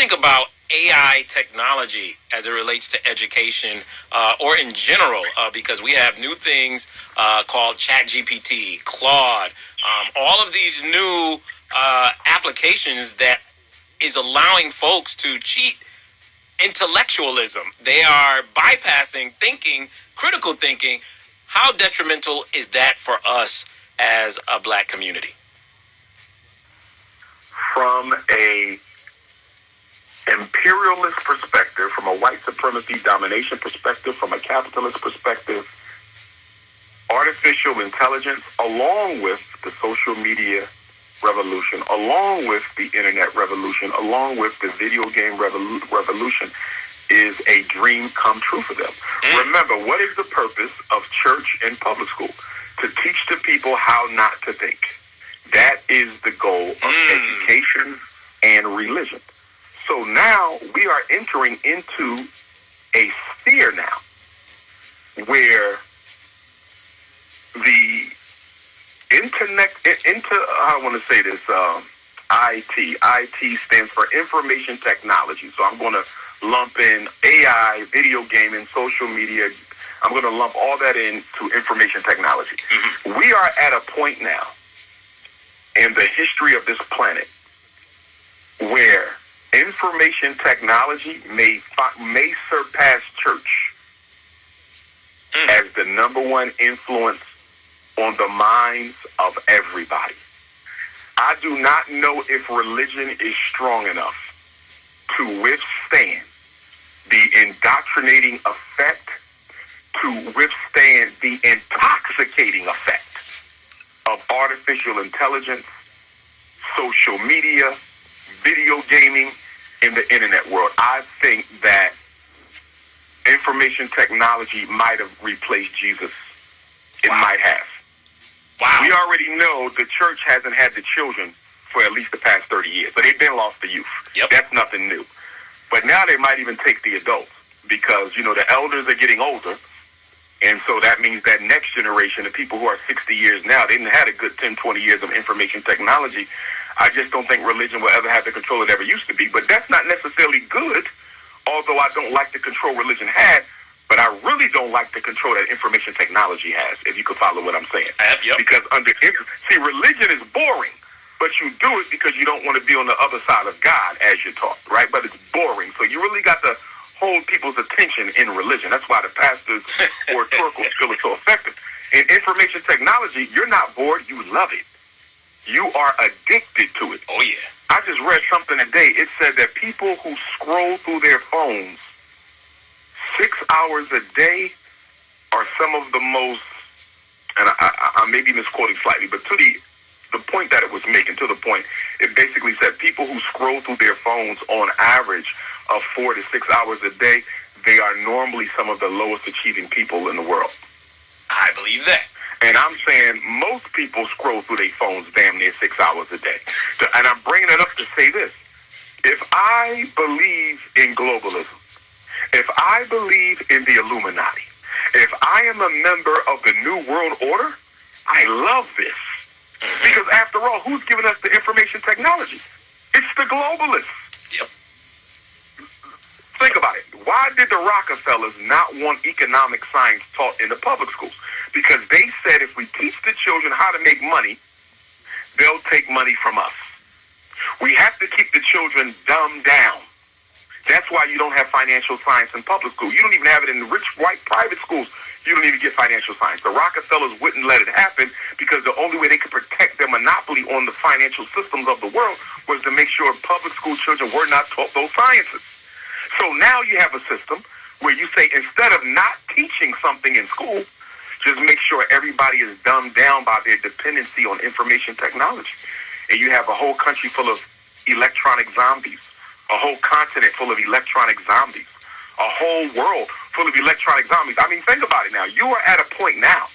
think about AI technology as it relates to education or in general? Because we have new things called ChatGPT, Claude, all of these new applications that is allowing folks to cheat intellectualism. They are bypassing thinking, critical thinking. How detrimental is that for us as a black community? From a imperialist perspective, from a white supremacy domination perspective, from a capitalist perspective, artificial intelligence, along with the social media revolution, along with the internet revolution, along with the video game revolution, is a dream come true for them. Remember, what is the purpose of church and public school? To teach the people how not to think. That is the goal of education and religion. So now we are entering into a sphere now where the internet, I want to say this, IT stands for information technology. So I'm going to lump in AI, video gaming, social media. I'm going to lump all that into information technology. We are at a point now in the history of this planet where information technology may surpass church as the number one influence on the minds of everybody. I do not know if religion is strong enough to withstand the indoctrinating effect, to withstand the intoxicating effect of artificial intelligence, social media, video gaming, in the internet world. I think that information technology might have replaced Jesus. It might have. Wow. We already know the church hasn't had the children for at least the past 30 years. So they've been lost the youth. Yep. That's nothing new. But now they might even take the adults because, you know, the elders are getting older. And so that means that next generation, the people who are 60 years now, they didn't have a good 10, 20 years of information technology. I just don't think religion will ever have the control it ever used to be. But that's not necessarily good, although I don't like the control religion had. But I really don't like the control that information technology has, if you could follow what I'm saying. Yep. Because religion is boring, but you do it because you don't want to be on the other side of God, as you're taught, right? But it's boring. So you really got to hold people's attention in religion. That's why the pastor's oratorical skill is so effective. In information technology, you're not bored, you love it. You are addicted to it. Oh, yeah. I just read something today. It said that people who scroll through their phones 6 hours a day are some of the most, and I may be misquoting slightly, but to the point that it was making, to the point, it basically said people who scroll through their phones on average of 4 to 6 hours a day, they are normally some of the lowest achieving people in the world. I believe that. And I'm saying most people scroll through their phones damn near 6 hours a day. And I'm bringing it up to say this. If I believe in globalism, if I believe in the Illuminati, if I am a member of the New World Order, I love this. Because after all, who's giving us the information technology? It's the globalists. Yep. Think about it. Why did the Rockefellers not want economic science taught in the public schools? Because they said if we teach the children how to make money, they'll take money from us. We have to keep the children dumbed down. That's why you don't have financial science in public school. You don't even have it in rich, white, private schools. You don't even get financial science. The Rockefellers wouldn't let it happen because the only way they could protect their monopoly on the financial systems of the world was to make sure public school children were not taught those sciences. So now you have a system where you say instead of not teaching something in school, just make sure everybody is dumbed down by their dependency on information technology. And you have a whole country full of electronic zombies, a whole continent full of electronic zombies, a whole world full of electronic zombies. I mean, think about it now. You are at a point now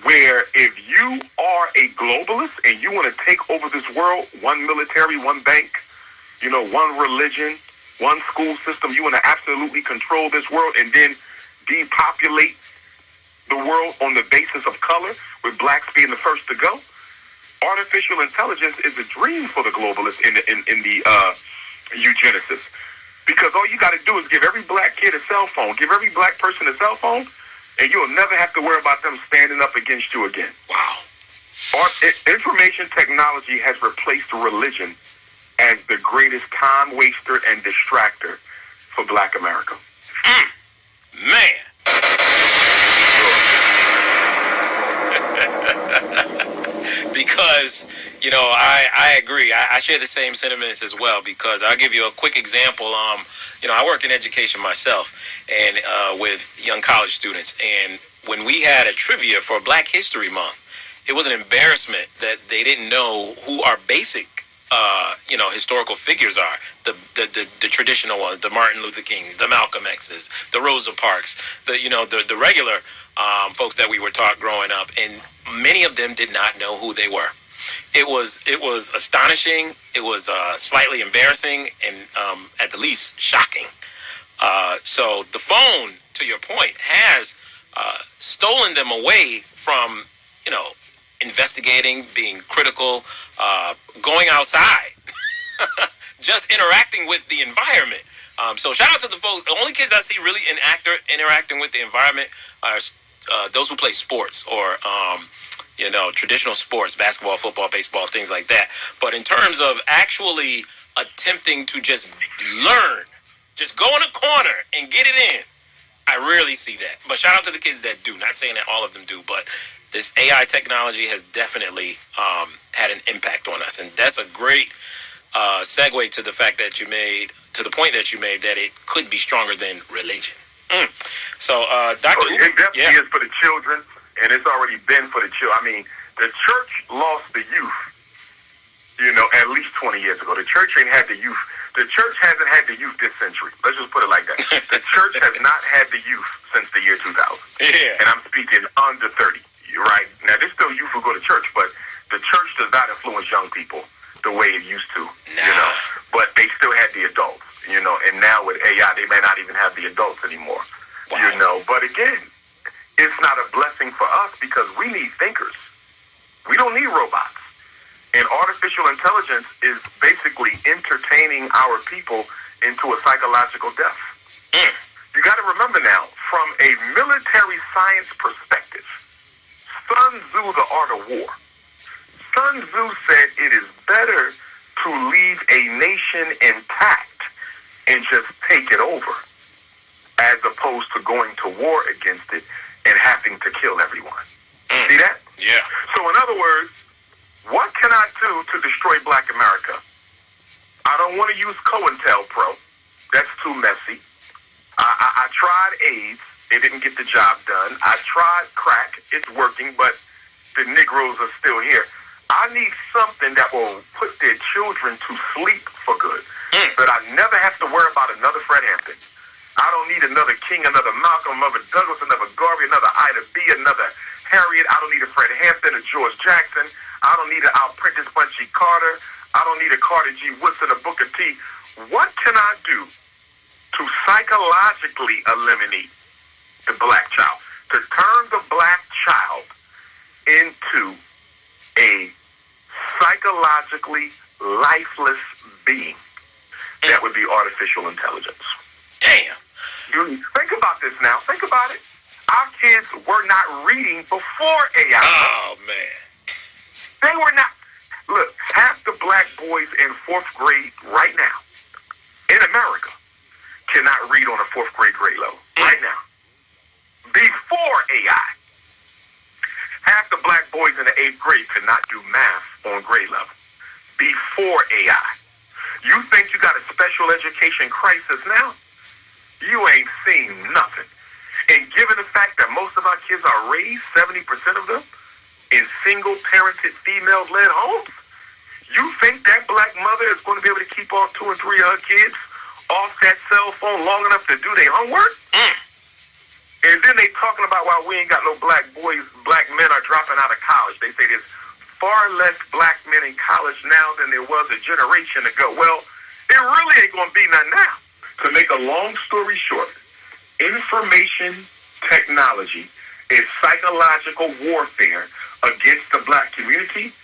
where if you are a globalist and you want to take over this world, one military, one bank, you know, one religion, one school system, you want to absolutely control this world and then depopulate the world on the basis of color, with blacks being the first to go. Artificial intelligence is a dream for the globalists in the eugenicists. Because all you got to do is give every black kid a cell phone, give every black person a cell phone, and you'll never have to worry about them standing up against you again. Wow. Information technology has replaced religion as the greatest time waster and distractor for black America. Man. Because, I agree. I share the same sentiments as well, because I'll give you a quick example. I work in education myself and with young college students. And when we had a trivia for Black History Month, it was an embarrassment that they didn't know who our basic historical figures are. The traditional ones, the Martin Luther Kings, the Malcolm X's, the Rosa Parks, the regular folks that we were taught growing up, and many of them did not know who they were. It was astonishing. It was slightly embarrassing, and at the least shocking. So the phone, to your point, has stolen them away from investigating, being critical, going outside, just interacting with the environment. So shout out to the folks. The only kids I see really interacting with the environment are those who play sports or traditional sports, basketball, football, baseball, things like that. But in terms of actually attempting to just learn, just go in a corner and get it in, I rarely see that. But shout out to the kids that do. Not saying that all of them do, but this AI technology has definitely had an impact on us. And that's a great segue to the fact that you made, to the point that you made, that it could be stronger than religion. So, Dr. It definitely is for the children, and it's already been for the children. I mean, the church lost the youth, at least 20 years ago. The church ain't had the youth. The church hasn't had the youth this century. Let's just put it like that. The church has not had the youth since the year 2000. Yeah. And I'm speaking under 30, right? Now, there's still youth who go to church, but the church does not influence young people the way it used to, But they still had the adults, and now with AI, they may not even have the adults anymore, But again, it's not a blessing for us because we need thinkers. We don't need robots. And artificial intelligence is basically entertaining our people into a psychological death. You got to remember now, from a military science perspective, Sun Tzu, the art of war. Sun Tzu said it is better to leave a nation intact and just take it over, as opposed to going to war against it and having to kill everyone. See that? Yeah. So in other words, what can I do to destroy black America? I don't want to use COINTELPRO. That's too messy. I tried AIDS. It didn't get the job done. I tried crack. It's working, but the Negroes are still here. I need something that will put their children to sleep for good. But I never have to worry about another Fred Hampton. I don't need another King, another Malcolm, another Douglas, another Garvey, another Ida B, another Harriet. I don't need a Fred Hampton, a George Jackson. I don't need an Al Prentice Bunchy Carter. I don't need a Carter G. Woodson, a Booker T. What can I do to psychologically eliminate the black child? To turn the black child into a psychologically lifeless being. That would be artificial intelligence. Damn. You think about this now. Think about it. Our kids were not reading before AI. Oh, man. They were not. Look, half the black boys in 4th grade right now in America cannot read on a 4th grade level. Right now. Before AI. Half the black boys in the 8th grade could not do math on grade level. Before AI. You think you got a special education crisis now? You ain't seen nothing. And given the fact that most of our kids are raised, 70% of them, in single-parented, female-led homes, you think that black mother is going to be able to keep all 2 and 3 of her kids off that cell phone long enough to do their homework? And then they talking about why we ain't got no black boys, black men are dropping out of college. They say there's far less black men in college now than there was a generation ago. Well, it really ain't going to be none now. To make a long story short, information technology is psychological warfare against the black community,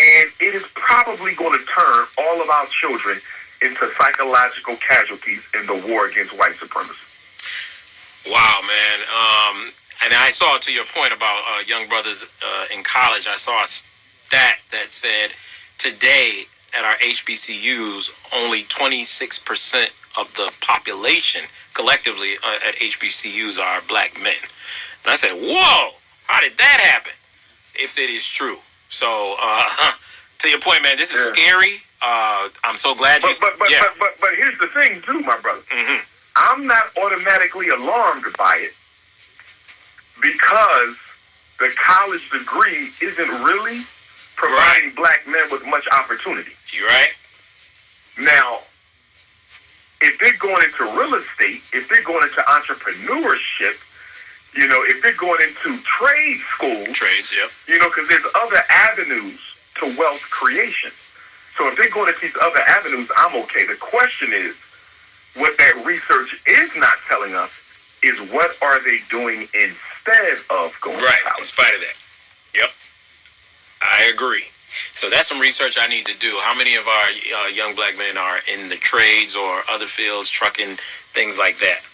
and it is probably going to turn all of our children into psychological casualties in the war against white supremacy. Wow, man. And I saw, to your point about young brothers in college, I saw a stat that said today at our HBCUs, only 26% of the population collectively at HBCUs are black men. And I said, whoa, how did that happen? If it is true. So, to your point, man, this is scary. I'm so glad you... But here's the thing, too, my brother. Mm-hmm. I'm not automatically alarmed by it because the college degree isn't really providing black men with much opportunity. You right? Now, if they're going into real estate, if they're going into entrepreneurship, you know, if they're going into trade schools, you know, because there's other avenues to wealth creation. So if they're going into these other avenues, I'm okay. The question is, what that research is not telling us is what are they doing instead of going to college. In spite of that. Yep. I agree. So that's some research I need to do. How many of our young black men are in the trades or other fields, trucking, things like that?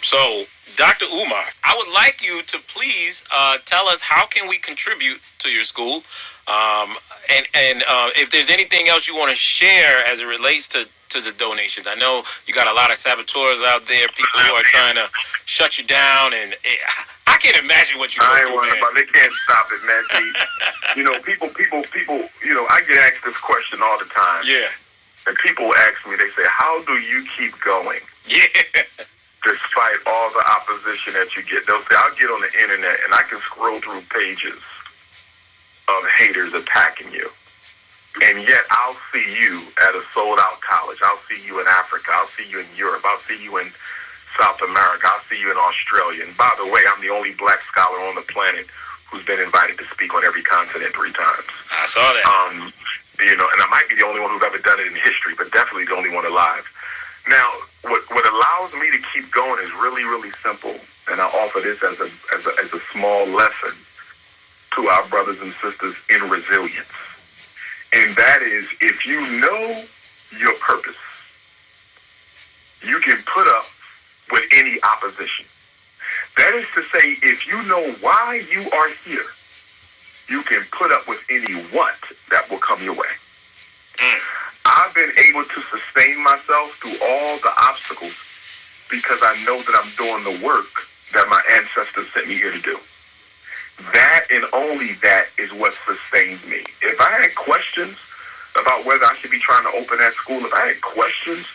So, Dr. Umar, I would like you to please tell us how can we contribute to your school, and if there's anything else you want to share as it relates to the donations. I know you got a lot of saboteurs out there, people who are trying to shut you down, and I can't imagine what you're going through, man. They can't stop it, man. See, you know, people, you know, I get asked this question all the time. Yeah. And people ask me, they say, how do you keep going? Yeah. Despite all the opposition that you get. They'll say, I'll get on the internet and I can scroll through pages of haters attacking you. And yet I'll see you at a sold-out college. I'll see you in Africa. I'll see you in Europe. I'll see you in South America. I'll see you in Australia. And by the way, I'm the only black scholar on the planet who's been invited to speak on every continent 3 times. I saw that. You know, and I might be the only one who's ever done it in history, but definitely the only one alive. Now, what allows me to keep going is really, really simple, and I offer this as a small lesson to our brothers and sisters in resilience. And that is, if you know your purpose, you can put up with any opposition. That is to say, if you know why you are here, you can put up with any what that will come your way. I've been able to sustain myself through all the obstacles because I know that I'm doing the work that my ancestors sent me here to do. That and only that is what sustains me. If I had questions about whether I should be trying to open that school, if I had questions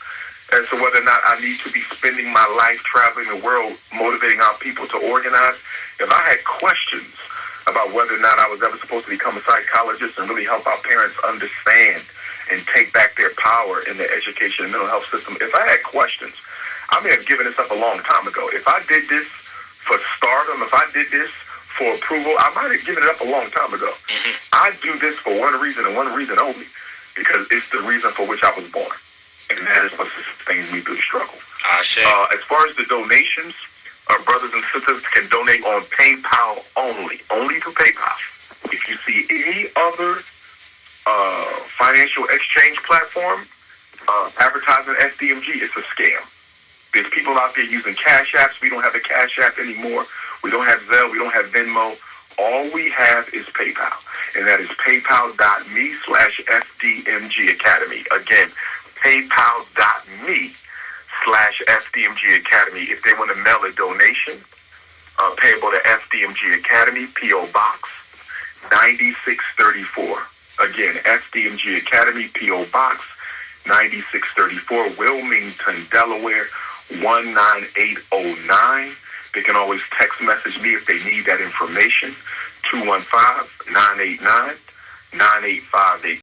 as to whether or not I need to be spending my life traveling the world, motivating our people to organize, if I had questions about whether or not I was ever supposed to become a psychologist and really help our parents understand and take back their power in the education and mental health system, if I had questions, I may have given this up a long time ago. If I did this for stardom, if I did this for approval, I might have given it up a long time ago. Mm-hmm. I do this for one reason and one reason only, because it's the reason for which I was born. And that is what sustains me through the struggle. As far as the donations, our brothers and sisters can donate on PayPal only through PayPal. If you see any other financial exchange platform advertising FDMG, it's a scam. There's people out there using Cash Apps. We don't have a Cash App anymore. We don't have Zelle. We don't have Venmo. All we have is PayPal, and that is paypal.me/FDMG Academy. Again, paypal.me/FDMG Academy. If they want to mail a donation payable to FDMG Academy, P.O. Box 9634. Again, FDMG Academy, P.O. Box 9634, Wilmington, Delaware 19809. They can always text message me if they need that information, 215-989-9858.